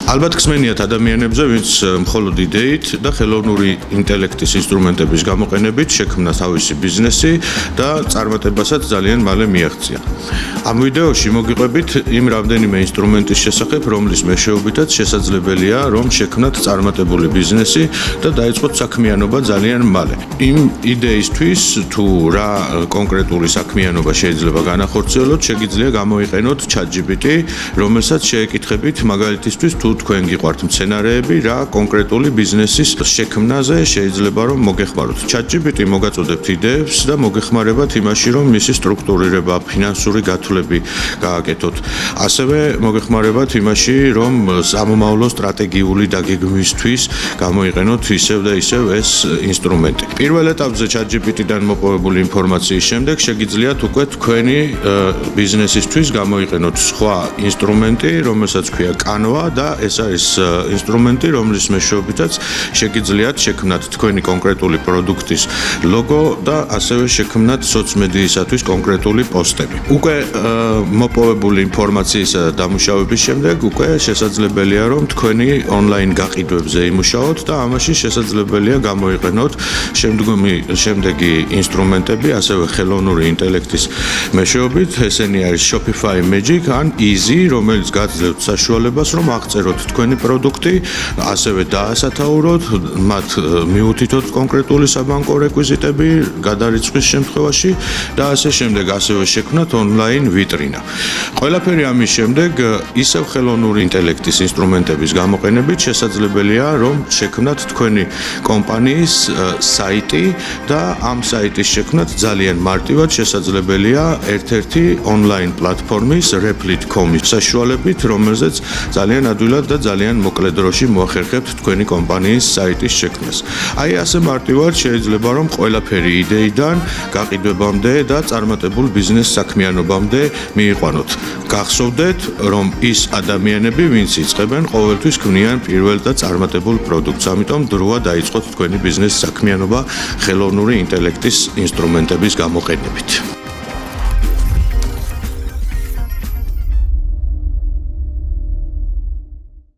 ალბათ გსმენიათ ადამიანებზე, ვინც მხოლოდ იდეით და ხელოვნური ინტელექტის ინსტრუმენტების გამოყენებით შექმნა თავისი ბიზნესი და წარმატებასაც ძალიან მალე მიაღწია. Ამ ვიდეოში მოგიყვებით იმ რამდენიმე ინსტრუმენტის შესახებ, რომლის მეშვეობითაც შესაძლებელია, რომ შექმნათ წარმატებული ბიზნესი და დაიწყოთ საქმიანობა ძალიან მალე. იმ იდეისთვის თუ რა კონკრეტული საქმიანობა შეიძლება განახორციელოთ, შეგიძლია გამოიყენოთ ChatGPT, რომელსაც შეეკითხებით მაგალითისთვის თუ თქვენ გიყვართ მცენარეები, რა კონკრეტული ბიზნესის შექმნაზე შეიძლება რომ მოგეხმაროთ. ChatGPT მოგაწოდებთ იდეებს და მოგეხმარებათ იმაში, რომ მისი სტრუქტურირება, ფინანსური გათვლები გააკეთოთ. ასევე მოგეხმარებათ იმაში, რომ სამომავლო სტრატეგიული დაგეგმვისთვის გამოიყენოთ ისევ და ისევ ეს ინსტრუმენტი. პირველ ეტაპზე ChatGPT-დან მოპოვებული ინფორმაციის შემდეგ შეგიძლიათ უკვე თქვენი ბიზნესისთვის გამოიყენოთ სხვა ინსტრუმენტი, რომელსაც ქვია Canva და ეს არის ინსტრუმენტი, რომლის მეშვეობითაც შეგიძლიათ შექმნათ თქვენი კონკრეტული პროდუქტის ლოგო და ასევე შექმნათ სოციმედიისათვის კონკრეტული პოსტები. უკვე მოპოვებული ინფორმაციისა და დამუშავების შემდეგ უკვე შესაძლებელია რომ თქვენი ონლაინ გაყიდვებზე იმუშაოთ და ამაში შესაძლებელია გამოიყენოთ შემდეგი ინსტრუმენტები, ასევე ხელოვნური ინტელექტის მეშვეობით, ესენი არის Shopify Magic ან Easy, რომელიც გაძლევთ საშუალებას რომ აღწეროთ თქვენი პროდუქტი, ასევე დაასათაუროთ, მათ მიუთითოთ კონკრეტული საბანკო რეკვიზიტები გადარიცხვის შემთხვევაში და ასე შემდეგ, ასევე შექმნათ ონლაინ ვიტრინა. ყველაფერი ამის შემდეგ ისევ ხელოვნური ინტელექტის ინსტრუმენტების გამოყენებით შესაძლებელია რომ შექმნათ თქვენი კომპანიის საიტი და ამ საიტის შექმნათ ძალიან მარტივად შესაძლებელია ერთ-ერთი ონლაინ პლატფორმის Replit.com-ის საშუალებით, რომელზეც ძალიან ადვილად და ძალიან მოკლე დროში მოახერხებთ თქვენი კომპანიის საიტის შექმნას. აი ასე მარტივად შეიძლება რომ ყველაფერი იდეიდან გაყიდვებამდე და წარმატებულ ბიზნეს საქმიანობამდე მიიყვანოთ. გახსოვდეთ, რომ ის ადამიანები, ვინც იწყებენ, ყოველთვის ქმნიან პირველ და წარმატებულ პროდუქტს. ამიტომ დროა დაიწყოთ თქვენი ბიზნეს საქმიანობა ხელოვნური ინტელექტის ინსტრუმენტების გამოყენებით.